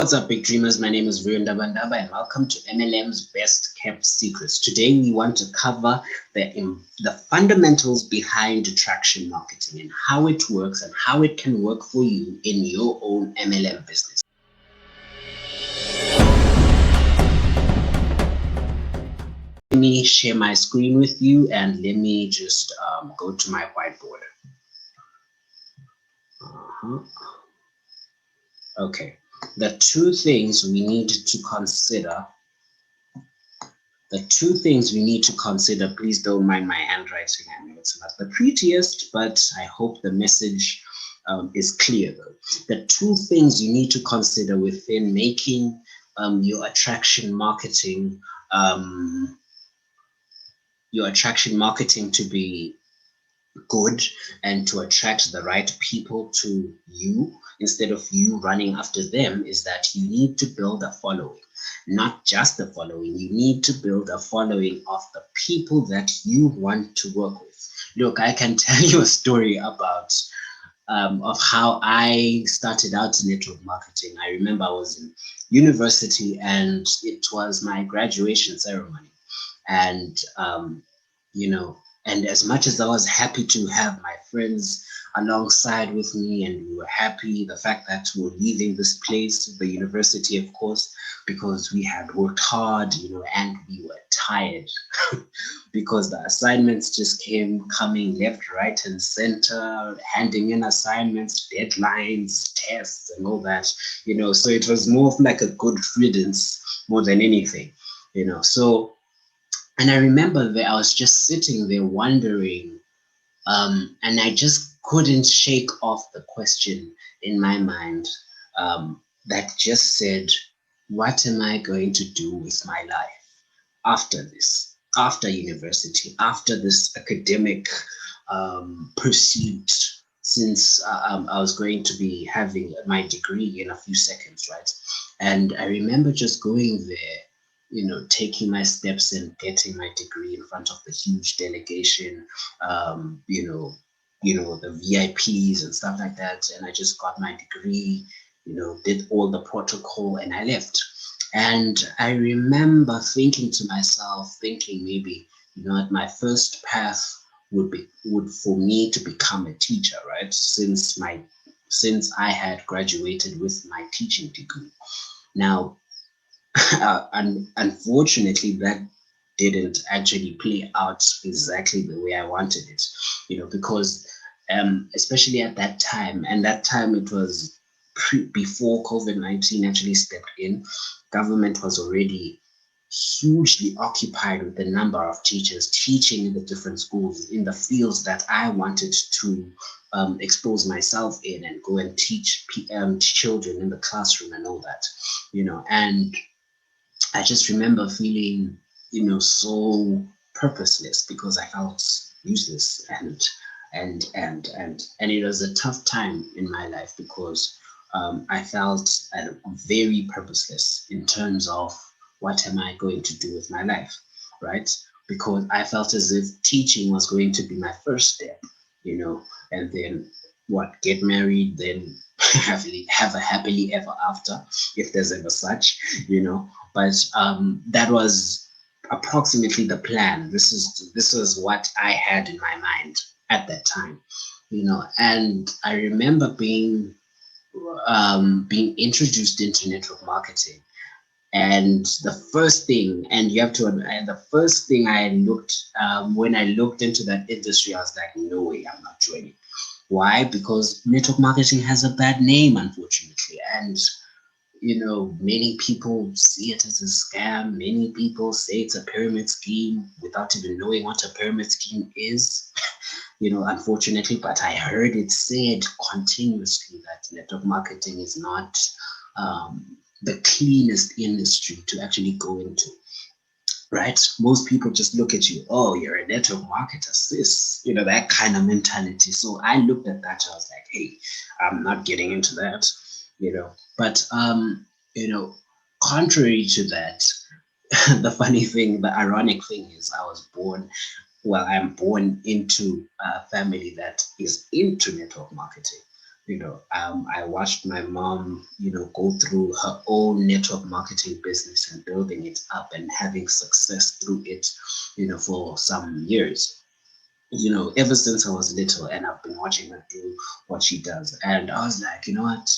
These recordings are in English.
What's up, big dreamers? My name is Virendra Bandaba, and welcome to MLM's Best Kept Secrets. Today, we want to cover the fundamentals behind attraction marketing and how it works and how it can work for you in your own MLM business. Let me share my screen with you, and let me just go to my whiteboard. Okay, the two things we need to consider. Please don't mind my handwriting. I know it's not the prettiest, but I hope the message is clear though. The two things you need to consider within making your attraction marketing to be good and to attract the right people to you instead of you running after them is that you need to build a following. Not just the following, you need to build a following of the people that you want to work with. Look, I can tell you a story about of how I started out in network marketing. I remember I was in university and it was my graduation ceremony. And and as much as I was happy to have my friends alongside with me, and we were happy the fact that we were leaving this place, the university, of course, because we had worked hard, and we were tired because the assignments just coming left, right, and center, handing in assignments, deadlines, tests, and all that, so it was more of like a good riddance more than anything, so. And I remember that I was just sitting there wondering, and I just couldn't shake off the question in my mind that just said, what am I going to do with my life after this, after university, after this academic pursuit, since I was going to be having my degree in a few seconds, right? And I remember just going there, taking my steps and getting my degree in front of the huge delegation, the VIPs and stuff like that. And I just got my degree, did all the protocol, and I left. And I remember thinking to myself, maybe, at my first path would for me to become a teacher, right? Since I had graduated with my teaching degree. Now, and unfortunately, that didn't actually play out exactly the way I wanted it, because especially at that time, and that time it was before COVID-19 actually stepped in. Government was already hugely occupied with the number of teachers teaching in the different schools in the fields that I wanted to expose myself in and go and teach children in the classroom and all that, and I just remember feeling, so purposeless because I felt useless, and it was a tough time in my life because I felt very purposeless in terms of what am I going to do with my life, right? Because I felt as if teaching was going to be my first step, and then get married, then have a happily ever after, if there's ever such, but that was approximately the plan. This is what I had in my mind at that time, and I remember being introduced into network marketing. And the first thing I looked, when I looked into that industry, I was like, no way, I'm not joining. Why? Because network marketing has a bad name, unfortunately. And, many people see it as a scam. Many people say it's a pyramid scheme without even knowing what a pyramid scheme is, unfortunately. But I heard it said continuously that network marketing is not the cleanest industry to actually go into. Right? Most people just look at you, oh, you're a network marketer, sis, that kind of mentality. So I looked at that, I was like, hey, I'm not getting into that, But, contrary to that, the ironic thing is I'm born into a family that is into network marketing, I watched my mom, go through her own network marketing business and building it up and having success through it, for some years, ever since I was little, and I've been watching her do what she does. And I was like, you know what?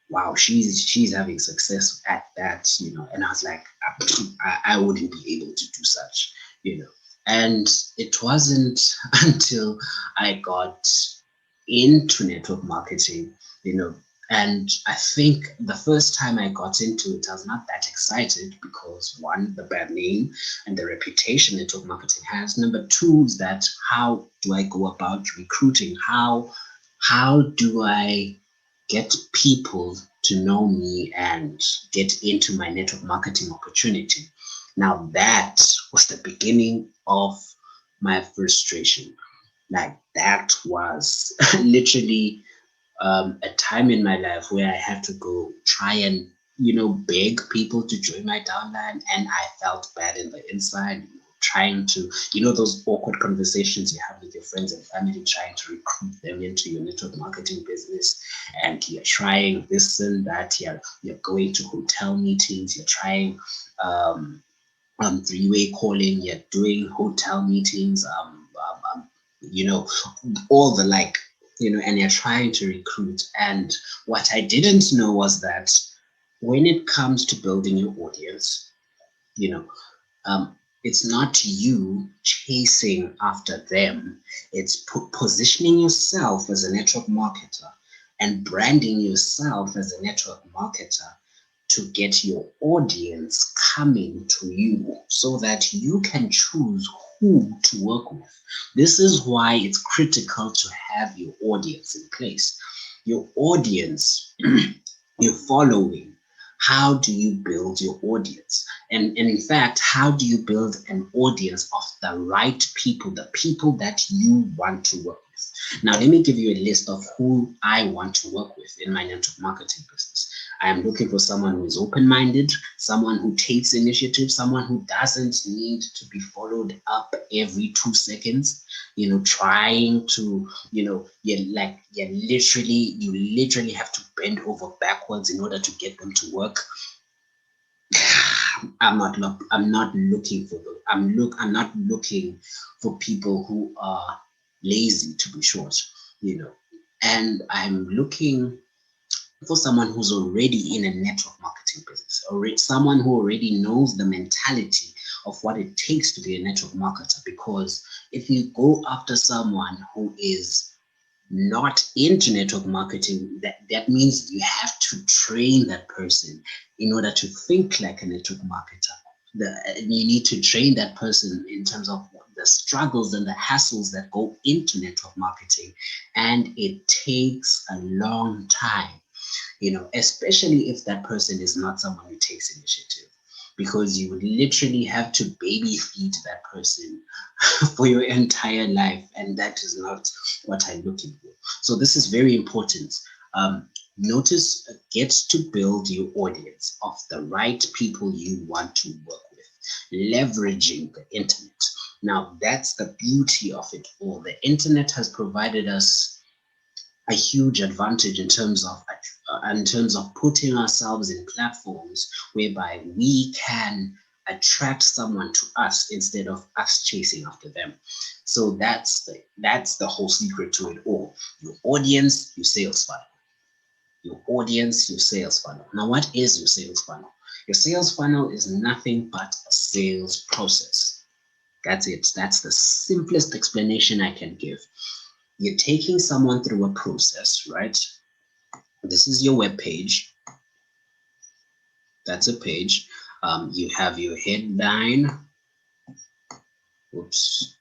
Wow, she's having success at that, and I was like, I wouldn't be able to do such, And it wasn't until I got into network marketing, you know. And I think the first time I got into it, I was not that excited because one, the bad name and the reputation network marketing has. Number two is that how do I go about recruiting? How do I get people to know me and get into my network marketing opportunity? Now that was the beginning of my frustration. Like that was literally a time in my life where I had to go try and beg people to join my downline, and I felt bad in the inside. Trying to, those awkward conversations you have with your friends and family, trying to recruit them into your network marketing business, and you're trying this and that. You're going to hotel meetings. You're trying three-way calling. You're doing hotel meetings. You know, all the like, and you're trying to recruit. And what I didn't know was that when it comes to building your audience, you know, it's not you chasing after them. It's positioning yourself as a network marketer and branding yourself as a network marketer to get your audience coming to you so that you can choose who to work with. This is why it's critical to have your audience in place. Your audience, your following. How do you build your audience? And in fact, how do you build an audience of the right people, the people that you want to work with? Now, let me give you a list of who I want to work with in my network marketing business. I am looking for someone who is open-minded, someone who takes initiative, someone who doesn't need to be followed up every 2 seconds, trying to, you literally have to bend over backwards in order to get them to work. I'm not looking for those. I'm not looking for people who are lazy, to be short, and I'm looking for someone who's already in a network marketing business, or someone who already knows the mentality of what it takes to be a network marketer. Because if you go after someone who is not into network marketing, that means you have to train that person in order to think like a network marketer. You need to train that person in terms of the struggles and the hassles that go into network marketing, and it takes a long time, especially if that person is not someone who takes initiative, because you would literally have to baby feed that person for your entire life, and that is not what I'm looking for. So this is very important. Notice, get to build your audience of the right people you want to work with, leveraging the internet. Now, that's the beauty of it all. The internet has provided us a huge advantage in terms of putting ourselves in platforms whereby we can attract someone to us instead of us chasing after them. So that's the whole secret to it all. Your audience, your sales funnel. Your audience, your sales funnel. Now, what is your sales funnel? Your sales funnel is nothing but a sales process. That's it. That's the simplest explanation I can give. You're taking someone through a process, right? This is your web page. That's a page. You have your headline. Oops.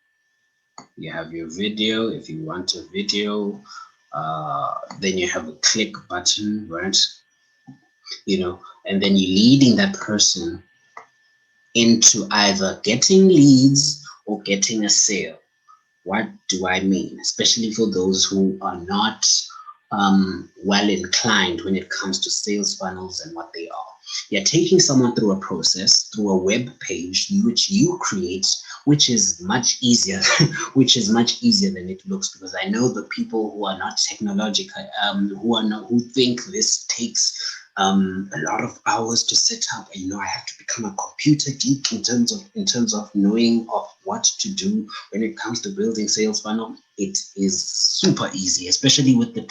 You have your video. If you want a video, then you have a click button, right? And then you're leading that person into either getting leads or getting a sale. What do I mean? Especially for those who are not well inclined when it comes to sales funnels and what they are. You're taking someone through a process, through a web page which you create, which is much easier, which is much easier than it looks, because I know the people who are not technological, who think this takes a lot of hours to set up, and I have to become a computer geek in terms of knowing of what to do when it comes to building sales funnel. It is super easy, especially with the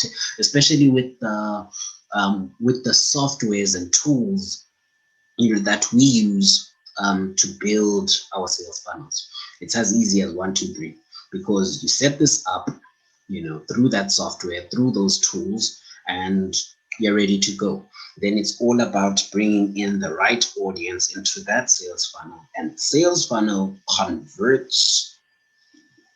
softwares and tools that we use to build our sales funnels. It's as easy as 1, 2, 3, because you set this up, through that software, through those tools, and you're ready to go. Then it's all about bringing in the right audience into that sales funnel, and sales funnel converts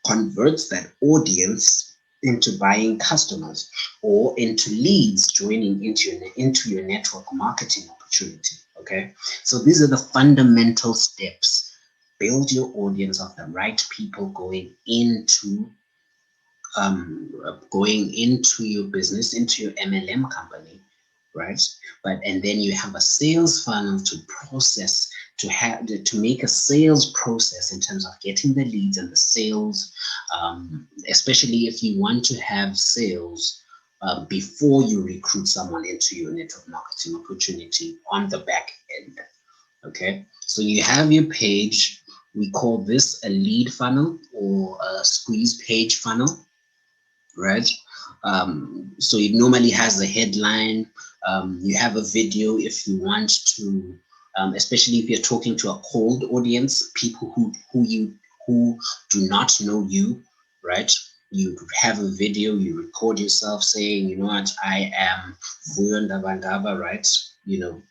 that audience into buying customers or into leads joining into your network marketing opportunity. Okay, so these are the fundamental steps. Build your audience of the right people going into your business, into your MLM company, right? And then you have a sales funnel to process, to make a sales process in terms of getting the leads and the sales, especially if you want to have sales before you recruit someone into your network marketing opportunity on the back end. Okay, so you have your page. We call this a lead funnel or a squeeze page funnel, right? So it normally has a headline. You have a video if you want to, especially if you're talking to a cold audience, people who do not know you, right? You have a video, you record yourself saying, I am Vuyo Ndabangaba, right? You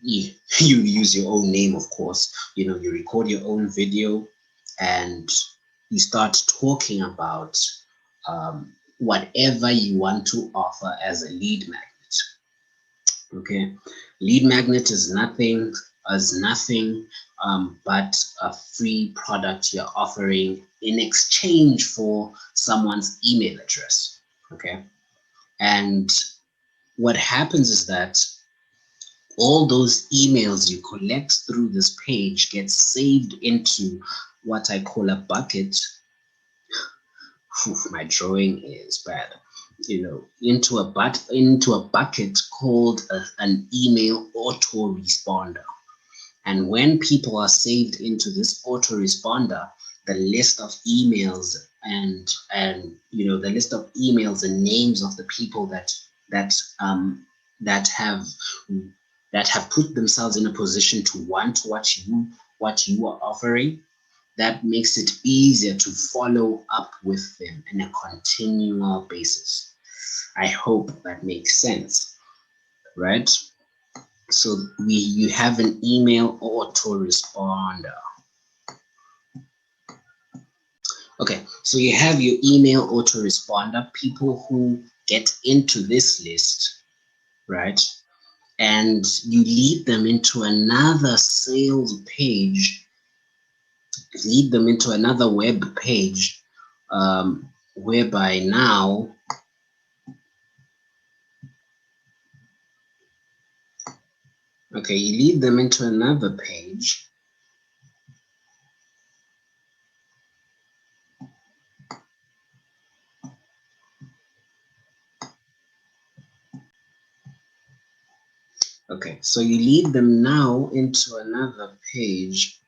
use your own name, of course. You record your own video, and you start talking about whatever you want to offer as a lead magnet. Okay, lead magnet is nothing but a free product you're offering in exchange for someone's email address. Okay, and what happens is that all those emails you collect through this page get saved into what I call a bucket. My drawing is bad. Into a bucket called an email autoresponder. And when people are saved into this autoresponder, the list of emails and the list of emails and names of the people that have put themselves in a position to want what you are offering, that makes it easier to follow up with them on a continual basis. I hope that makes sense, right? So you have an email autoresponder. Okay, so you have your email autoresponder, people who get into this list, right? And you lead them into another sales page, lead them into another web page, whereby now okay, you lead them into another page. Okay, so you lead them now into another page.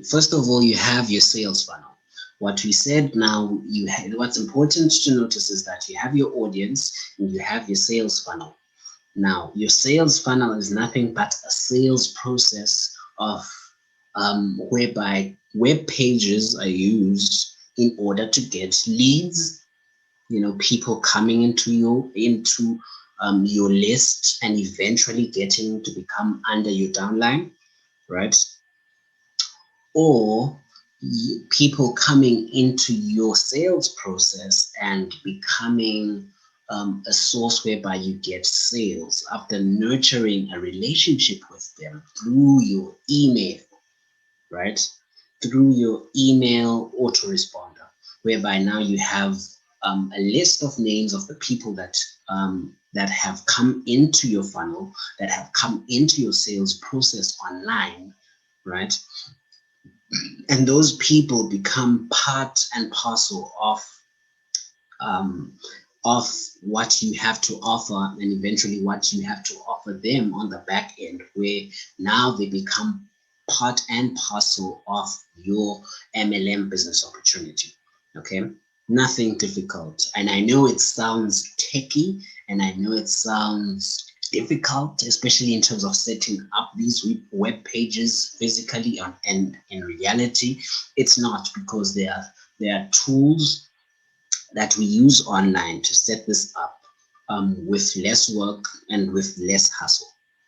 First of all, you have your sales funnel. What we said now, what's important to notice is that you have your audience and you have your sales funnel. Now, your sales funnel is nothing but a sales process of whereby web pages are used in order to get leads, people coming into your list and eventually getting to become under your downline, right? Or people coming into your sales process and becoming a source whereby you get sales after nurturing a relationship with them through your email, right? Through your email autoresponder, whereby now you have a list of names of the people that that have come into your funnel, that have come into your sales process online, right? And those people become part and parcel um, of what you have to offer, and eventually what you have to offer them on the back end, where now they become part and parcel of your MLM business opportunity. Okay, nothing difficult. And I know it sounds techy, and I know it sounds difficult, especially in terms of setting up these web pages physically, and in reality it's not, because there are tools that we use online to set this up, with less work and with less hassle.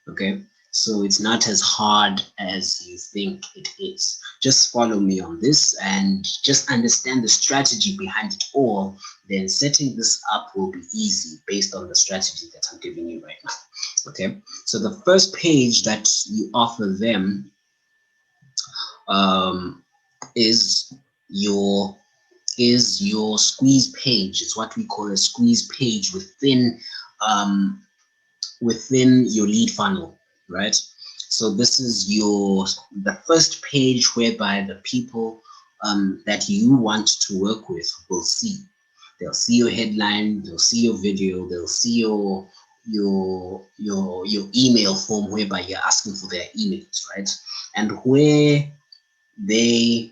Okay, so it's not as hard as you think it is. Just follow me on this and just understand the strategy behind it all. Then setting this up will be easy based on the strategy that I'm giving you right now. Okay, so the first page that you offer them, um, is your squeeze page. It's what we call a squeeze page um, within your lead funnel, right? So this is the first page whereby the people that you want to work with will see. They'll see your headline, they'll see your video, they'll see your email form whereby you're asking for their emails, right? And where they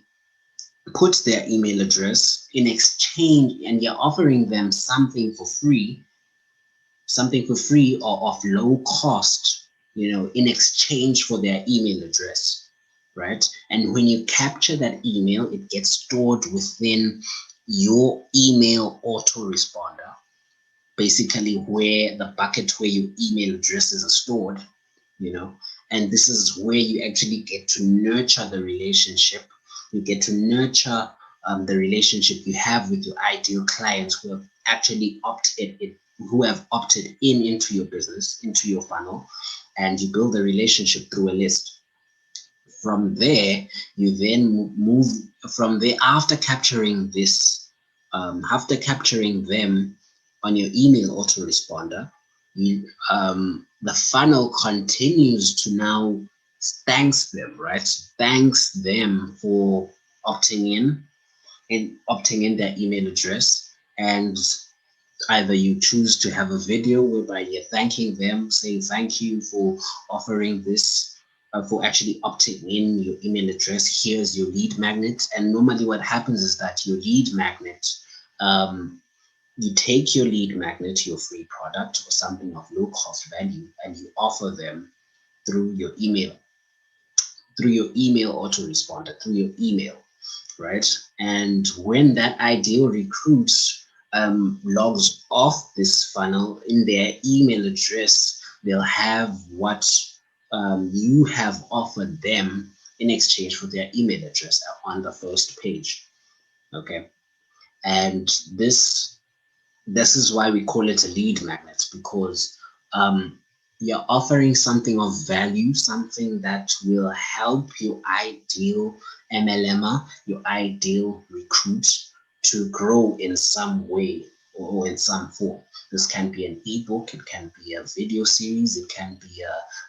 put their email address in exchange, and you're offering them something for free, or of low cost, in exchange for their email address, right? And when you capture that email, it gets stored within your email autoresponder, basically where the bucket where your email addresses are stored, and this is where you actually get to nurture the relationship. You get to nurture the relationship you have with your ideal clients who have actually opted into your business, into your funnel, and you build a relationship through a list. From there, you then move from there after capturing them on your email autoresponder. The funnel continues to now thanks them, right? Thanks them for opting in their email address, and either you choose to have a video whereby you're thanking them, saying thank you for offering this, for actually opting in your email address. Here's your lead magnet. And normally what happens is that your lead magnet, you take your lead magnet, your free product or something of low cost value, and you offer them through your email autoresponder, through your email, right? And when that ideal recruit logs off this funnel, in their email address, they'll have what you have offered them in exchange for their email address on the first page. Okay, and this is why we call it a lead magnet, because you're offering something of value, something that will help your ideal MLMer, your ideal recruit, to grow in some way or in some form. This can be an ebook, it can be a video series, it can be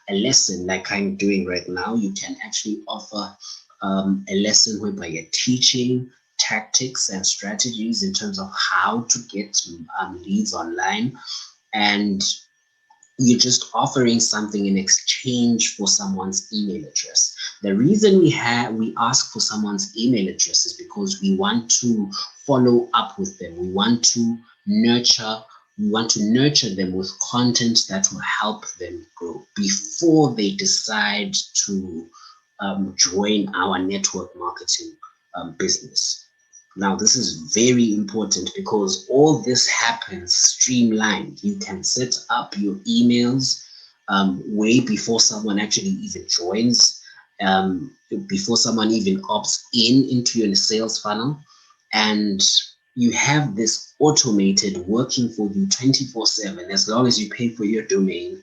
a lesson like I'm doing right now. You can actually offer a lesson whereby you're teaching tactics and strategies in terms of how to get leads online, and you're just offering something in exchange for someone's email address. The reason we ask for someone's email address is because we want to follow up with them. We want to nurture them with content that will help them grow before they decide to join our network marketing business. Now, this is very important because all this happens streamlined. You can set up your emails way before someone actually even joins, before someone even opts into your sales funnel. And you have this automated, working for you 24/7, as long as you pay for your domain,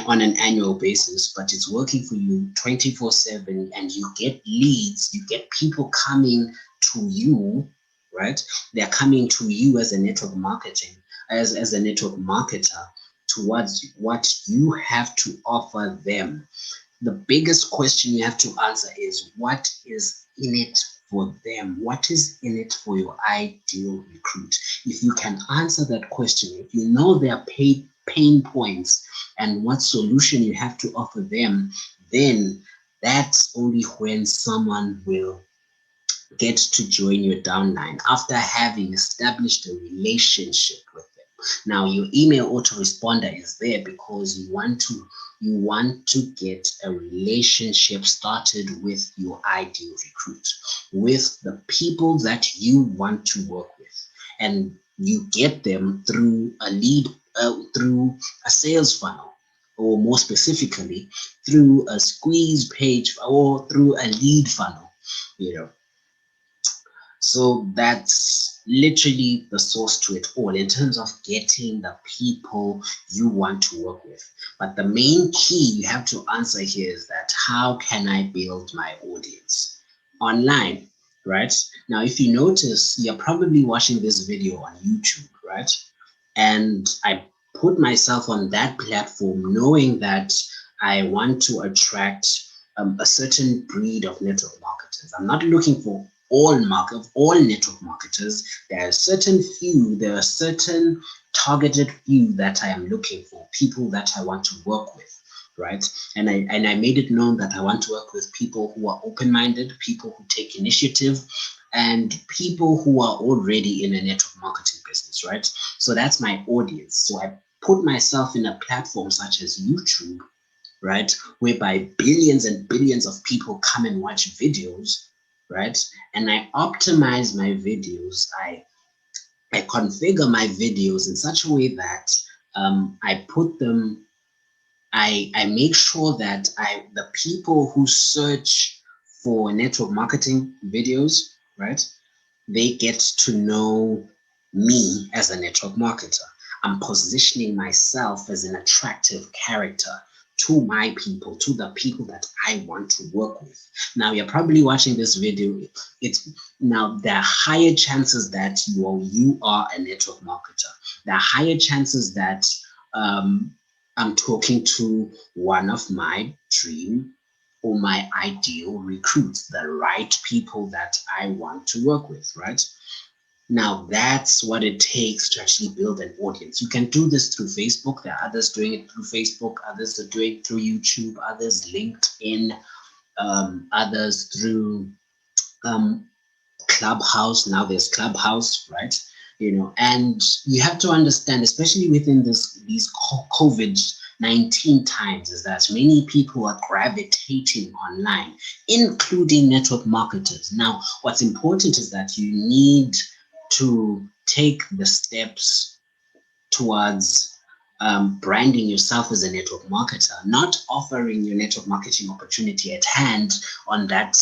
on an annual basis, but it's working for you 24/7, and you get leads, you get people coming to you, right? They're coming to you as a network marketing as a network marketer towards what you have to offer them. The biggest question you have to answer is what is in it for them? What is in it for your ideal recruit? If you can answer that question, if you know their pain points and what solution you have to offer them, then that's only when someone will get to join your downline after having established a relationship with them. Now your email autoresponder is there because you want to get a relationship started with your ideal recruit, with the people that you want to work with, and you get them through a lead, through a sales funnel, or more specifically through a squeeze page or through a lead funnel, you know. So that's literally the source to it all in terms of getting the people you want to work with. But the main key you have to answer here is that how can I build my audience online, right? Now, if you notice, you're probably watching this video on YouTube, right? And I put myself on that platform knowing that I want to attract a certain breed of network marketers. I'm not looking for all network marketers. There are certain targeted few that I am looking for, people that I want to work with, right? And I made it known that I want to work with people who are open-minded, people who take initiative, and people who are already in a network marketing business, right? So that's my audience. So I put myself in a platform such as YouTube, right, whereby billions and billions of people come and watch videos, right? And I optimize my videos. I configure my videos in such a way that I put them. I make sure that the people who search for network marketing videos, right, they get to know me as a network marketer. I'm positioning myself as an attractive character to my people, to the people that I want to work with. Now, you're probably watching this video. It's now there are higher chances that you are a network marketer. There are higher chances that I'm talking to one of my dream or my ideal recruits, the right people that I want to work with, right? Now, that's what it takes to actually build an audience. You can do this through Facebook. There are others doing it through Facebook, others are doing it through YouTube, others LinkedIn, others through Clubhouse. Now there's Clubhouse, right? And you have to understand, especially within these COVID-19 times, is that many people are gravitating online, including network marketers. Now, what's important is that you need to take the steps towards branding yourself as a network marketer, not offering your network marketing opportunity at hand on that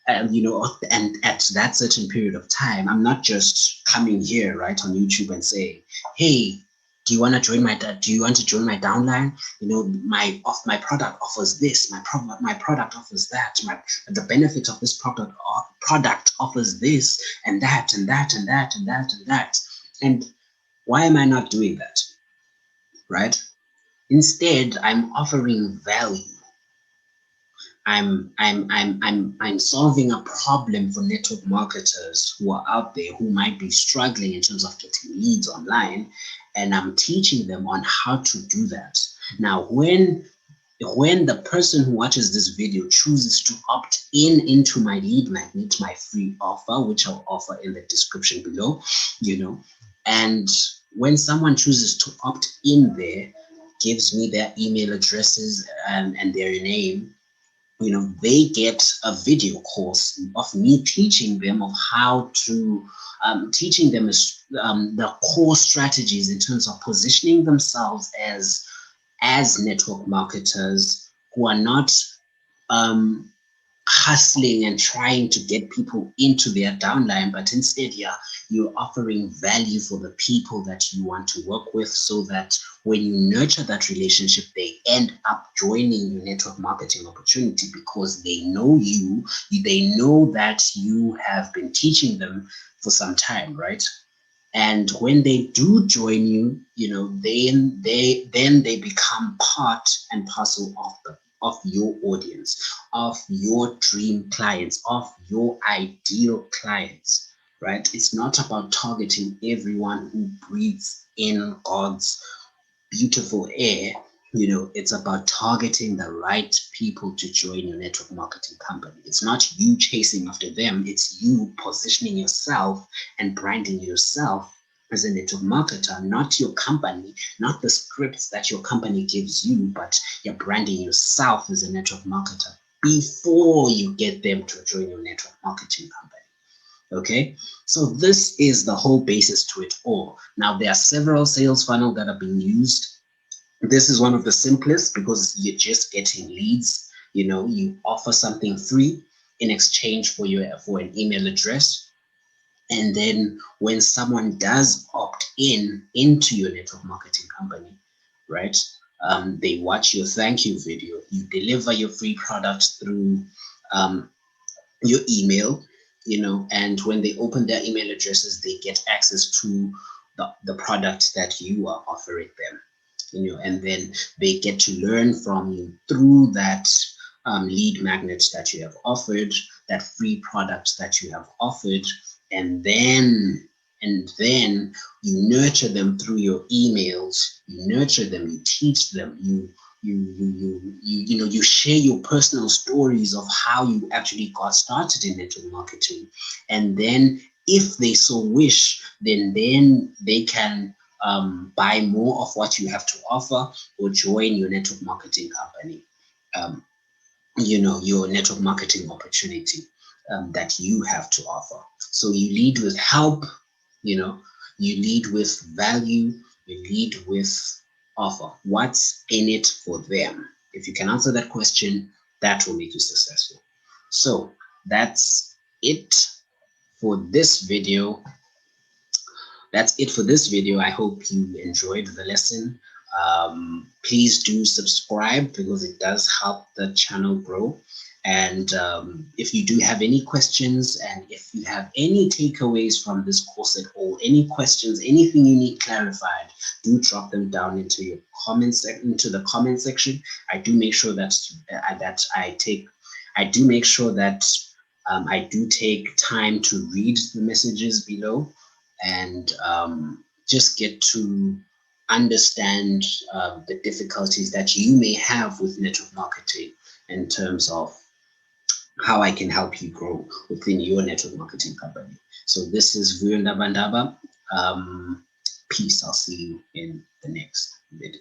and at that certain period of time. I'm not just coming here right on YouTube and saying, hey, do you want to join my downline? My product offers this, my product offers that, the benefit of this product offers this and that and that and that and that and that. And why am I not doing that? Right? Instead, I'm offering value. I'm solving a problem for network marketers who are out there who might be struggling in terms of getting leads online, and I'm teaching them on how to do that. Now, when the person who watches this video chooses to opt into my lead magnet, my free offer, which I'll offer in the description below, and when someone chooses to opt in there, gives me their email addresses and their name, they get a video course of me teaching them of how to teaching them the core strategies in terms of positioning themselves as network marketers who are not hustling and trying to get people into their downline, but instead, you're offering value for the people that you want to work with, so that when you nurture that relationship, they end up joining your network marketing opportunity because they know they know that you have been teaching them for some time, right? And when they do join you, then they become part and parcel of your audience, of your dream clients, of your ideal clients, right? It's not about targeting everyone who breathes in God's beautiful air. It's about targeting the right people to join your network marketing company. It's not you chasing after them, it's you positioning yourself and branding yourself as a network marketer, not your company, not the scripts that your company gives you, but you're branding yourself as a network marketer before you get them to join your network marketing company. Okay, so this is the whole basis to it all. Now, there are several sales funnels that are being used. This is one of the simplest because you're just getting leads. You offer something free in exchange for an email address. And then when someone does opt into your network marketing company, right? They watch your thank you video. You deliver your free product through your email, and when they open their email addresses, they get access to the product that you are offering them, and then they get to learn from you through that lead magnet that you have offered, that free product that you have offered, and then you nurture them through your emails. You nurture them, you teach them, you share your personal stories of how you actually got started in network marketing. And then if they so wish, then they can buy more of what you have to offer or join your network marketing company, your network marketing opportunity that you have to offer. So you lead with help, you lead with value, you lead with offer. What's in it for them? If you can answer that question, that will make you successful. So that's it for this video. I hope you enjoyed the lesson. Please do subscribe because it does help the channel grow. And if you do have any questions, and if you have any takeaways from this course at all, any questions, anything you need clarified, do drop them down into the comment section. I do make sure that I do take time to read the messages below, and just get to understand the difficulties that you may have with network marketing in terms of how I can help you grow within your network marketing company. So this is Vuyo Ndaba Ndaba. Peace. I'll see you in the next video.